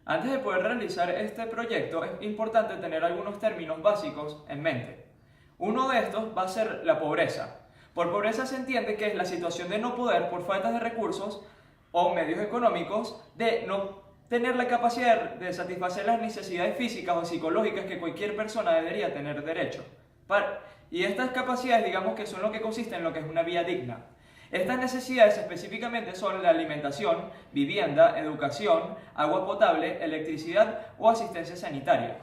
Antes de poder realizar este proyecto es importante tener algunos términos básicos en mente. Uno de estos va a ser la pobreza. Por pobreza se entiende que es la situación de no poder, por falta de recursos o medios económicos, de no tener la capacidad de satisfacer las necesidades físicas o psicológicas que cualquier persona debería tener derecho. Y estas capacidades, digamos que son lo que consiste en lo que es una vida digna. Estas necesidades específicamente son la alimentación, vivienda, educación, agua potable, electricidad o asistencia sanitaria.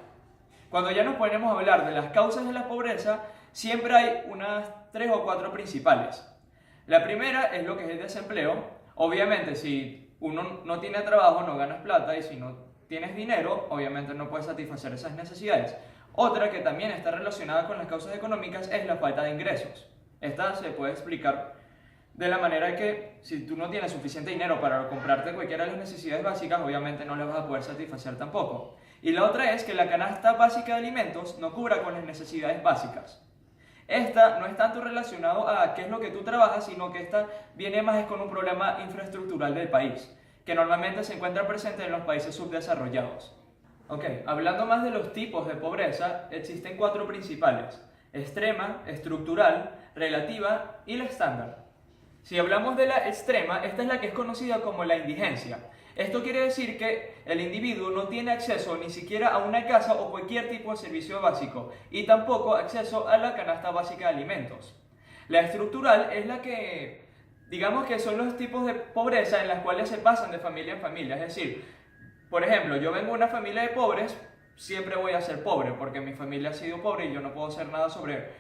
Cuando ya nos ponemos a hablar de las causas de la pobreza, siempre hay unas 3 o 4 principales. La primera es lo que es el desempleo. Obviamente, si uno no tiene trabajo, no ganas plata, y si no tienes dinero, obviamente no puedes satisfacer esas necesidades. Otra que también está relacionada con las causas económicas es la falta de ingresos. Esta se puede explicar de la manera que si tú no tienes suficiente dinero para comprarte cualquiera de las necesidades básicas, obviamente no las vas a poder satisfacer tampoco. Y la otra es que la canasta básica de alimentos no cubra con las necesidades básicas. Esta no es tanto relacionado a qué es lo que tú trabajas, sino que esta viene más con un problema infraestructural del país, que normalmente se encuentra presente en los países subdesarrollados. Hablando más de los tipos de pobreza, existen 4 principales: extrema, estructural, relativa y la estándar. Si hablamos de la extrema, esta es la que es conocida como la indigencia. Esto quiere decir que el individuo no tiene acceso ni siquiera a una casa o cualquier tipo de servicio básico y tampoco acceso a la canasta básica de alimentos. La estructural es la que, digamos que son los tipos de pobreza en las cuales se pasan de familia en familia. Es decir, por ejemplo, yo vengo de una familia de pobres, siempre voy a ser pobre porque mi familia ha sido pobre y yo no puedo hacer nada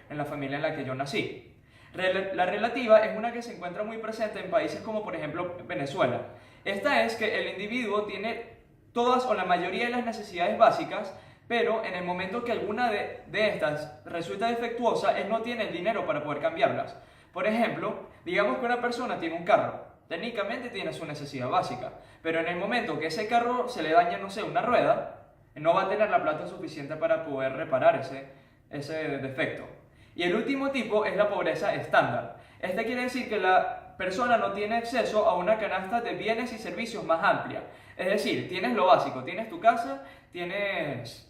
en la familia en la que yo nací. La relativa es una que se encuentra muy presente en países como por ejemplo Venezuela. Esta es que el individuo tiene todas o la mayoría de las necesidades básicas, pero en el momento que alguna de estas resulta defectuosa, él no tiene el dinero para poder cambiarlas. Por ejemplo, digamos que una persona tiene un carro, técnicamente tiene su necesidad básica, pero en el momento que ese carro se le daña, no sé, una rueda, no va a tener la plata suficiente para poder reparar ese defecto. Y el último tipo es la pobreza estándar. Este quiere decir que la persona no tiene acceso a una canasta de bienes y servicios más amplia. Es decir, tienes lo básico, tienes tu casa, tienes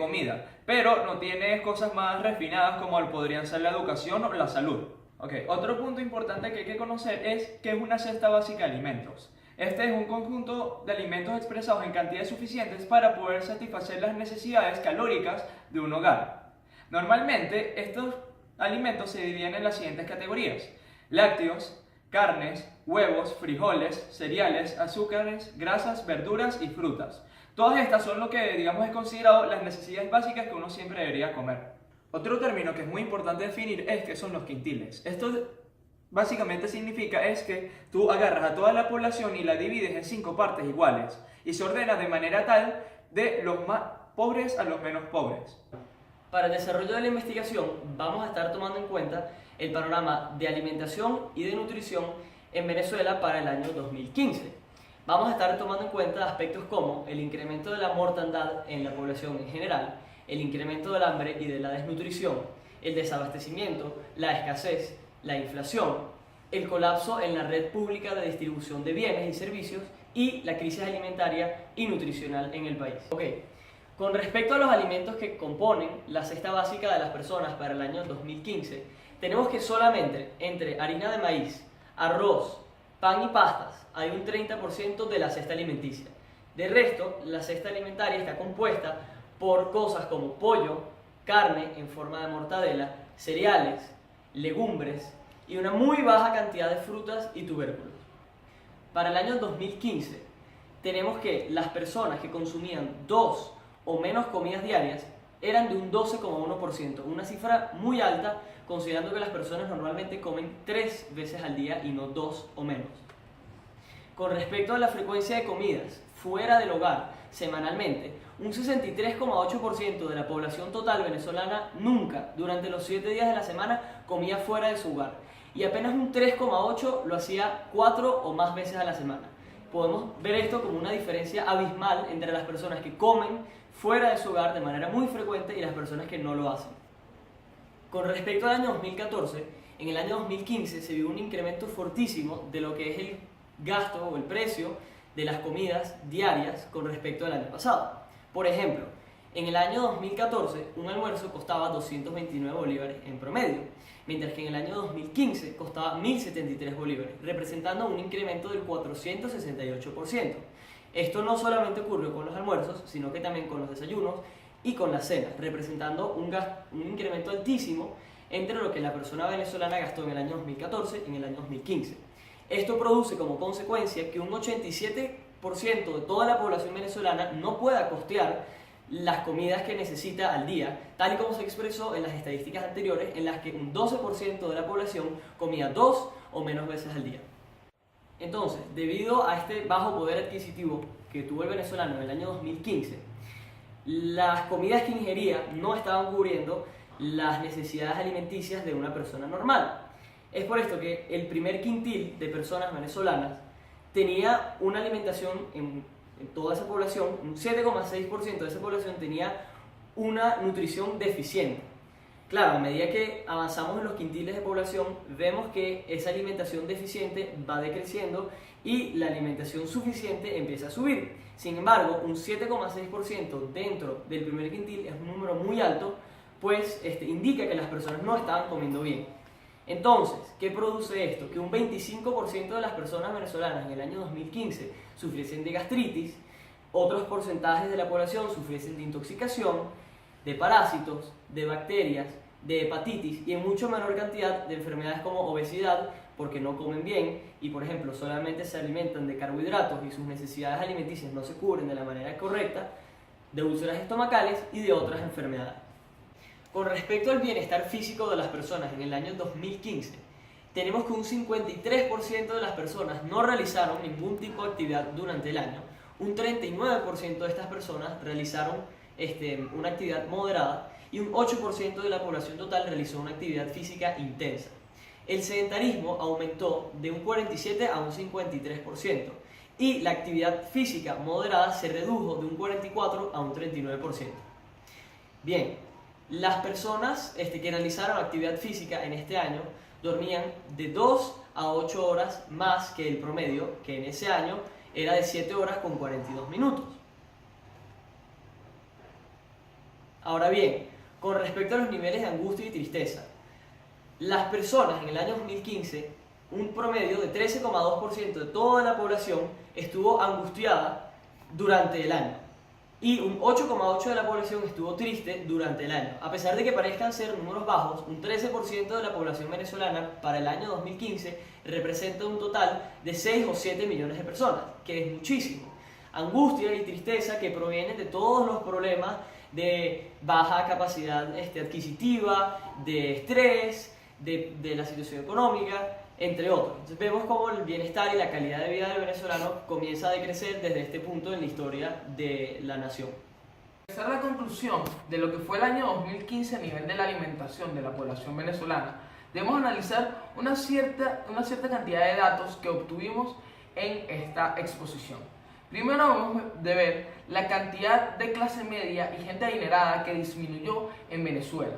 comida, pero no tienes cosas más refinadas como podrían ser la educación o la salud. Otro punto importante que hay que conocer es qué es una cesta básica de alimentos. Este es un conjunto de alimentos expresados en cantidades suficientes para poder satisfacer las necesidades calóricas de un hogar. Normalmente, estos alimentos se dividen en las siguientes categorías: lácteos, carnes, huevos, frijoles, cereales, azúcares, grasas, verduras y frutas. Todas estas son lo que, digamos, es considerado las necesidades básicas que uno siempre debería comer. Otro término que es muy importante definir es qué son los quintiles. Esto básicamente significa es que tú agarras a toda la población y la divides en 5 partes iguales y se ordena de manera tal de los más pobres a los menos pobres. Para el desarrollo de la investigación vamos a estar tomando en cuenta el panorama de alimentación y de nutrición en Venezuela para el año 2015. Vamos a estar tomando en cuenta aspectos como el incremento de la mortandad en la población en general, el incremento del hambre y de la desnutrición, el desabastecimiento, la escasez, la inflación, el colapso en la red pública de distribución de bienes y servicios y la crisis alimentaria y nutricional en el país. Con respecto a los alimentos que componen la cesta básica de las personas para el año 2015, tenemos que solamente entre harina de maíz, arroz, pan y pastas hay un 30% de la cesta alimenticia. De resto, la cesta alimentaria está compuesta por cosas como pollo, carne en forma de mortadela, cereales, legumbres y una muy baja cantidad de frutas y tubérculos. Para el año 2015, tenemos que las personas que consumían 2 o menos comidas diarias eran de un 12,1%, una cifra muy alta considerando que las personas normalmente comen 3 veces al día y no 2 o menos. Con respecto a la frecuencia de comidas fuera del hogar semanalmente, un 63,8% de la población total venezolana nunca durante los 7 días de la semana comía fuera de su hogar y apenas un 3,8% lo hacía 4 o más veces a la semana. Podemos ver esto como una diferencia abismal entre las personas que comen fuera de su hogar de manera muy frecuente y las personas que no lo hacen. Con respecto al año 2014, en el año 2015 se vio un incremento fortísimo de lo que es el gasto o el precio de las comidas diarias con respecto al año pasado. Por ejemplo, en el año 2014 un almuerzo costaba 229 bolívares en promedio, mientras que en el año 2015 costaba 1.073 bolívares, representando un incremento del 468%. Esto no solamente ocurrió con los almuerzos, sino que también con los desayunos y con las cenas, representando un incremento altísimo entre lo que la persona venezolana gastó en el año 2014 y en el año 2015. Esto produce como consecuencia que un 87% de toda la población venezolana no pueda costear las comidas que necesita al día, tal y como se expresó en las estadísticas anteriores, en las que un 12% de la población comía 2 o menos veces al día. Entonces, debido a este bajo poder adquisitivo que tuvo el venezolano en el año 2015, las comidas que ingería no estaban cubriendo las necesidades alimenticias de una persona normal. Es por esto que el primer quintil de personas venezolanas tenía una alimentación en toda esa población, un 7,6% de esa población tenía una nutrición deficiente. Claro, a medida que avanzamos en los quintiles de población, vemos que esa alimentación deficiente va decreciendo y la alimentación suficiente empieza a subir. Sin embargo, un 7,6% dentro del primer quintil es un número muy alto, pues indica que las personas no estaban comiendo bien. Entonces, ¿qué produce esto? Que un 25% de las personas venezolanas en el año 2015 sufriesen de gastritis, otros porcentajes de la población sufriesen de intoxicación, de parásitos, de bacterias, de hepatitis y en mucho menor cantidad de enfermedades como obesidad, porque no comen bien y, por ejemplo, solamente se alimentan de carbohidratos y sus necesidades alimenticias no se cubren de la manera correcta, de úlceras estomacales y de otras enfermedades. Con respecto al bienestar físico de las personas en el año 2015, tenemos que un 53% de las personas no realizaron ningún tipo de actividad durante el año, un 39% de estas personas realizaron una actividad moderada y un 8% de la población total realizó una actividad física intensa. El sedentarismo aumentó de un 47 a un 53% y la actividad física moderada se redujo de un 44 a un 39%. Bien, las personas que realizaron actividad física en este año dormían de 2 a 8 horas más que el promedio, que en ese año era de 7 horas con 42 minutos. Ahora bien, con respecto a los niveles de angustia y tristeza, las personas en el año 2015, un promedio de 13,2% de toda la población estuvo angustiada durante el año y un 8,8% de la población estuvo triste durante el año. A pesar de que parezcan ser números bajos, un 13% de la población venezolana para el año 2015 representa un total de 6 o 7 millones de personas, que es muchísimo. Angustia y tristeza que provienen de todos los problemas de baja capacidad adquisitiva, de estrés, de la situación económica, entre otros. Entonces vemos cómo el bienestar y la calidad de vida del venezolano comienza a decrecer desde este punto en la historia de la nación. Esa es la conclusión de lo que fue el año 2015 a nivel de la alimentación de la población venezolana. Debemos analizar una cierta cantidad de datos que obtuvimos en esta exposición. Primero vamos a ver la cantidad de clase media y gente adinerada que disminuyó en Venezuela.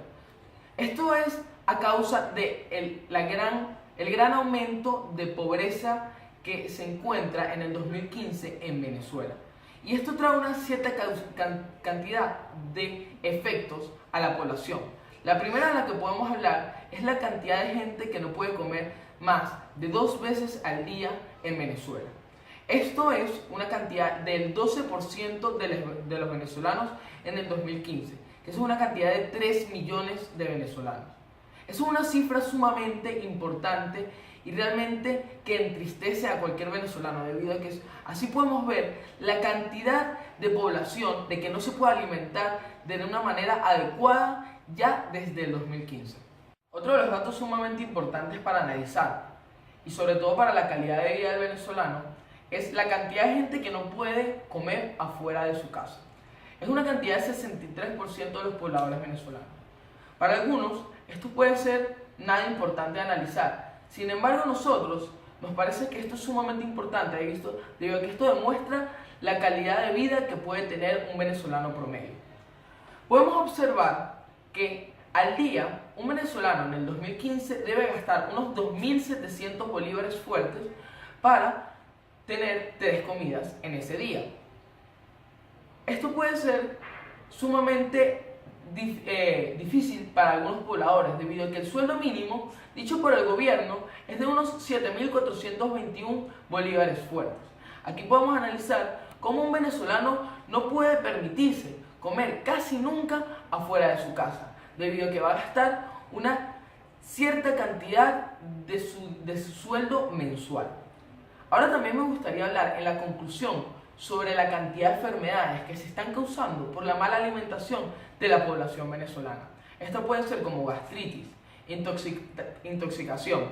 Esto es a causa de el gran aumento de pobreza que se encuentra en el 2015 en Venezuela. Y esto trae una cierta cantidad de efectos a la población. La primera de la que podemos hablar es la cantidad de gente que no puede comer más de 2 veces al día en Venezuela. Esto es una cantidad del 12% de los venezolanos en el 2015, que es una cantidad de 3 millones de venezolanos. Es una cifra sumamente importante y realmente que entristece a cualquier venezolano, debido a que así podemos ver la cantidad de población de que no se puede alimentar de una manera adecuada ya desde el 2015. Otro de los datos sumamente importantes para analizar, y sobre todo para la calidad de vida del venezolano, es la cantidad de gente que no puede comer afuera de su casa. Es una cantidad de 63% de los pobladores venezolanos. Para algunos, esto puede ser nada importante de analizar. Sin embargo, a nosotros nos parece que esto es sumamente importante, debido a que esto demuestra la calidad de vida que puede tener un venezolano promedio. Podemos observar que al día, un venezolano en el 2015 debe gastar unos 2.700 bolívares fuertes para tener 3 comidas en ese día. Esto puede ser sumamente difícil para algunos pobladores debido a que el sueldo mínimo dicho por el gobierno es de unos 7.421 bolívares fuertes. Aquí podemos analizar cómo un venezolano no puede permitirse comer casi nunca afuera de su casa debido a que va a gastar una cierta cantidad de su sueldo mensual. Ahora también me gustaría hablar en la conclusión sobre la cantidad de enfermedades que se están causando por la mala alimentación de la población venezolana. Esto puede ser como gastritis, intoxicación,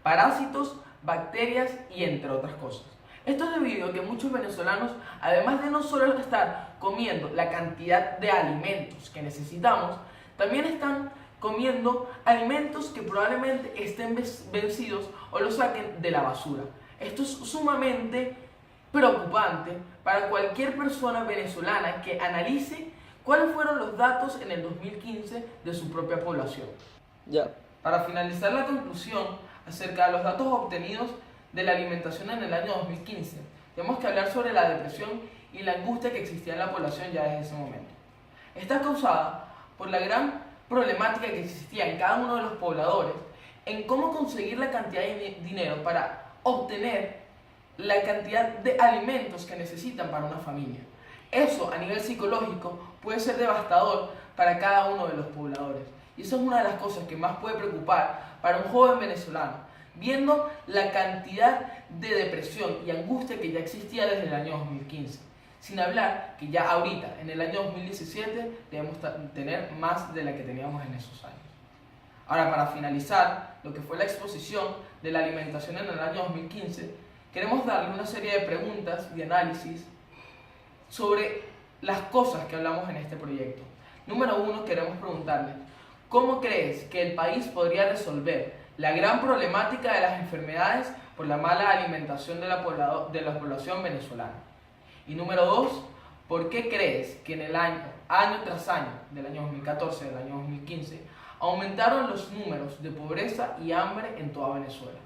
parásitos, bacterias y entre otras cosas. Esto es debido a que muchos venezolanos, además de no solo estar comiendo la cantidad de alimentos que necesitamos, también están comiendo alimentos que probablemente estén vencidos o los saquen de la basura. Esto es sumamente preocupante para cualquier persona venezolana que analice cuáles fueron los datos en el 2015 de su propia población. Para finalizar la conclusión acerca de los datos obtenidos de la alimentación en el año 2015, tenemos que hablar sobre la depresión y la angustia que existía en la población ya desde ese momento. Esta es causada por la gran problemática que existía en cada uno de los pobladores en cómo conseguir la cantidad de dinero para obtener la cantidad de alimentos que necesitan para una familia. Eso a nivel psicológico puede ser devastador para cada uno de los pobladores. Y eso es una de las cosas que más puede preocupar para un joven venezolano, viendo la cantidad de depresión y angustia que ya existía desde el año 2015. Sin hablar que ya ahorita, en el año 2017, debemos tener más de la que teníamos en esos años. Ahora, para finalizar lo que fue la exposición de la alimentación en el año 2015, queremos darle una serie de preguntas y análisis sobre las cosas que hablamos en este proyecto. Número 1, queremos preguntarle, ¿cómo crees que el país podría resolver la gran problemática de las enfermedades por la mala alimentación de la población venezolana? Y número 2, ¿por qué crees que en el año tras año, del año 2014 del año 2015, aumentaron los números de pobreza y hambre en toda Venezuela?